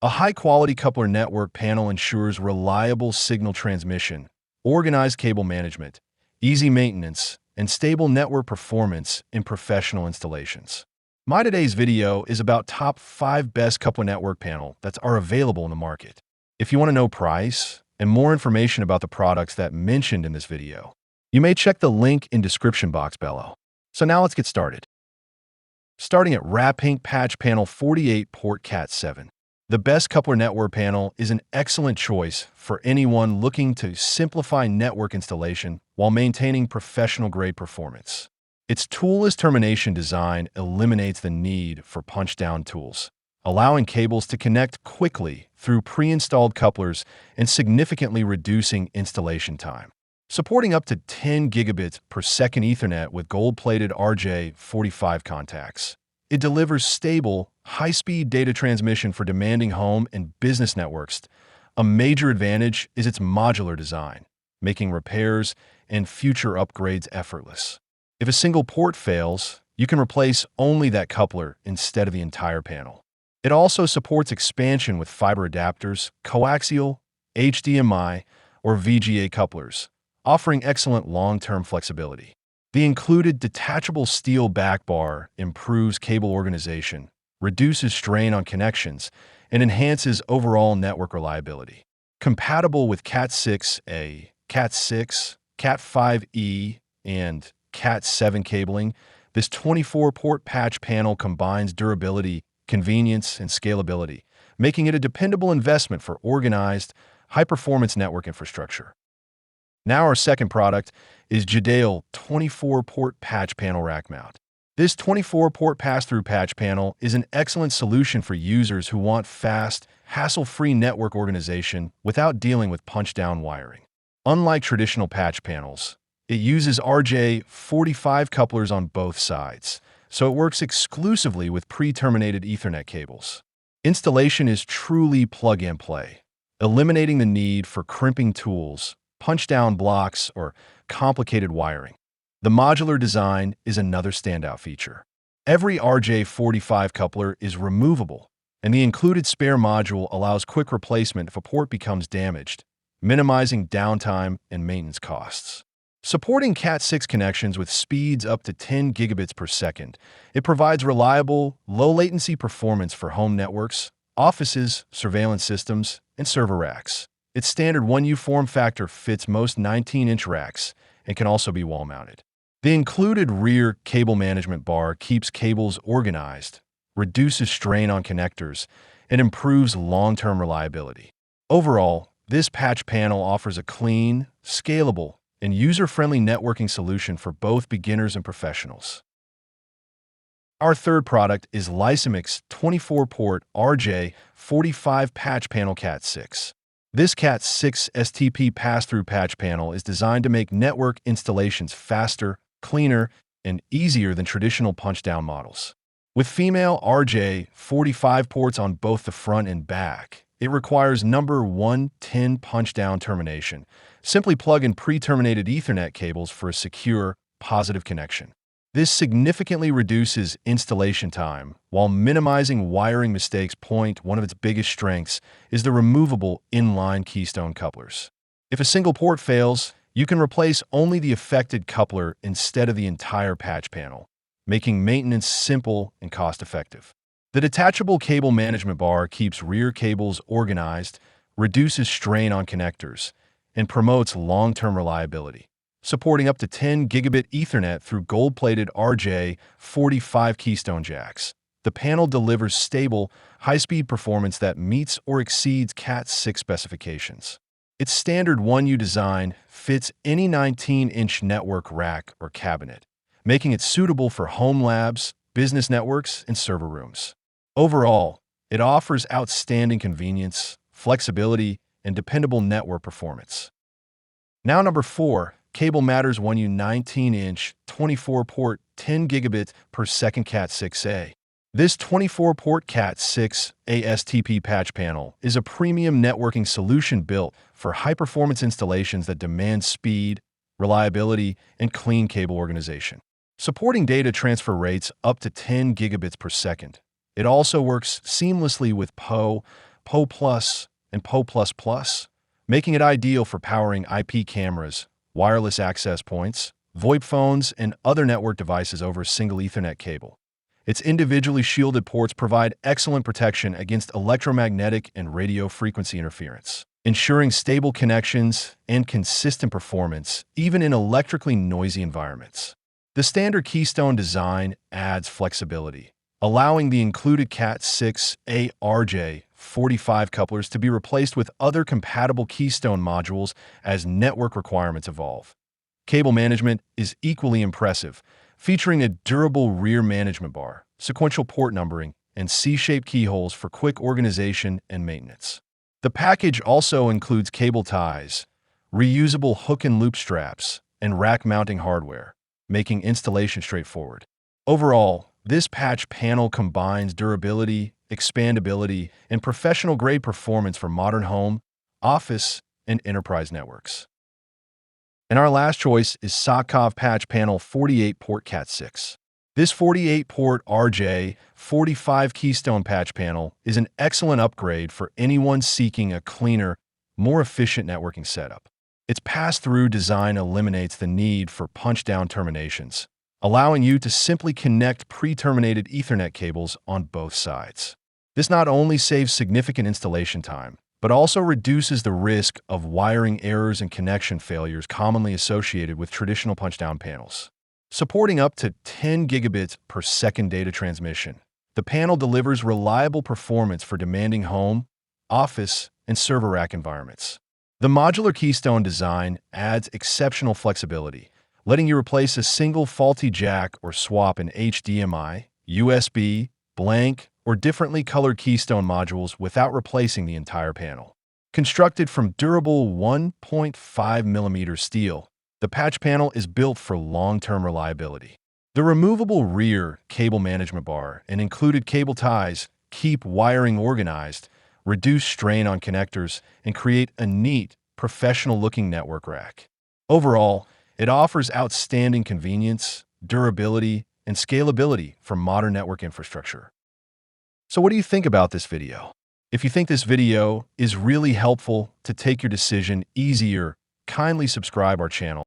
A high-quality coupler network panel ensures reliable signal transmission, organized cable management, easy maintenance, and stable network performance in professional installations. My today's video is about top 5 best coupler network panel that are available in the market. If you want to know price and more information about the products that mentioned in this video, you may check the link in description box below. So now let's get started. Starting at Wrap-Pink Patch Panel 48 Port Cat 7. The best coupler network panel is an excellent choice for anyone looking to simplify network installation while maintaining professional-grade performance. Its toolless termination design eliminates the need for punch-down tools, allowing cables to connect quickly through pre-installed couplers and significantly reducing installation time. Supporting up to 10 gigabits per second Ethernet with gold-plated RJ45 contacts, it delivers stable, high-speed data transmission for demanding home and business networks. A major advantage is its modular design, making repairs and future upgrades effortless. If a single port fails, you can replace only that coupler instead of the entire panel. It also supports expansion with fiber adapters, coaxial, HDMI, or VGA couplers, offering excellent long-term flexibility. The included detachable steel back bar improves cable organization, reduces strain on connections, and enhances overall network reliability. Compatible with Cat6a, Cat6, Cat5e, and Cat7 cabling, this 24-port patch panel combines durability, convenience, and scalability, making it a dependable investment for organized, high-performance network infrastructure. Now our second product is Gigabit 24-port patch panel rack mount. This 24-port pass-through patch panel is an excellent solution for users who want fast, hassle-free network organization without dealing with punch-down wiring. Unlike traditional patch panels, it uses RJ45 couplers on both sides, so it works exclusively with pre-terminated Ethernet cables. Installation is truly plug-and-play, eliminating the need for crimping tools, punch-down blocks, or complicated wiring. The modular design is another standout feature. Every RJ45 coupler is removable, and the included spare module allows quick replacement if a port becomes damaged, minimizing downtime and maintenance costs. Supporting Cat6 connections with speeds up to 10 gigabits per second, it provides reliable, low-latency performance for home networks, offices, surveillance systems, and server racks. Its standard 1U form factor fits most 19-inch racks and can also be wall-mounted. The included rear cable management bar keeps cables organized, reduces strain on connectors, and improves long-term reliability. Overall, this patch panel offers a clean, scalable, and user-friendly networking solution for both beginners and professionals. Our third product is Lysimic's 24-port RJ45 patch panel Cat6. This Cat6 STP pass-through patch panel is designed to make network installations faster, cleaner, and easier than traditional punch-down models. With female RJ45 ports on both the front and back, it requires number 110 punch-down termination. Simply plug in pre-terminated Ethernet cables for a secure, positive connection. This significantly reduces installation time while minimizing wiring mistakes. One of its biggest strengths is the removable inline keystone couplers. If a single port fails, you can replace only the affected coupler instead of the entire patch panel, making maintenance simple and cost-effective. The detachable cable management bar keeps rear cables organized, reduces strain on connectors, and promotes long-term reliability. Supporting up to 10 gigabit Ethernet through gold-plated RJ45 keystone jacks. The panel delivers stable, high-speed performance that meets or exceeds Cat6 specifications. Its standard 1U design fits any 19-inch network rack or cabinet, making it suitable for home labs, business networks, and server rooms. Overall, it offers outstanding convenience, flexibility, and dependable network performance. Now number 4. Cable Matters 1U 19-inch, 24-port, 10 gigabit per second Cat6a. This 24-port Cat6a STP patch panel is a premium networking solution built for high-performance installations that demand speed, reliability, and clean cable organization. Supporting data transfer rates up to 10 gigabits per second. It also works seamlessly with PoE, PO+, and PO++, making it ideal for powering IP cameras, wireless access points, VoIP phones, and other network devices over a single Ethernet cable. Its individually shielded ports provide excellent protection against electromagnetic and radio frequency interference, ensuring stable connections and consistent performance even in electrically noisy environments. The standard Keystone design adds flexibility, allowing the included Cat6a RJ45 couplers to be replaced with other compatible Keystone modules as network requirements evolve. Cable management is equally impressive, featuring a durable rear management bar, sequential port numbering, and C-shaped keyholes for quick organization and maintenance. The package also includes cable ties, reusable hook and loop straps, and rack mounting hardware, making installation straightforward. Overall, this patch panel combines durability, expandability, and professional-grade performance for modern home, office, and enterprise networks. And our last choice is Sakov Patch Panel 48-port Cat6. This 48-port RJ45 Keystone patch panel is an excellent upgrade for anyone seeking a cleaner, more efficient networking setup. Its pass-through design eliminates the need for punch-down terminations, allowing you to simply connect pre-terminated Ethernet cables on both sides. This not only saves significant installation time, but also reduces the risk of wiring errors and connection failures commonly associated with traditional punch-down panels. Supporting up to 10 gigabits per second data transmission, the panel delivers reliable performance for demanding home, office, and server rack environments. The modular Keystone design adds exceptional flexibility, letting you replace a single faulty jack or swap in HDMI, USB, blank, or differently colored Keystone modules without replacing the entire panel. Constructed from durable 1.5mm steel, the patch panel is built for long-term reliability. The removable rear cable management bar and included cable ties keep wiring organized, reduce strain on connectors, and create a neat, professional-looking network rack. Overall, it offers outstanding convenience, durability, and scalability for modern network infrastructure. So what do you think about this video? If you think this video is really helpful to take your decision easier, kindly subscribe our channel.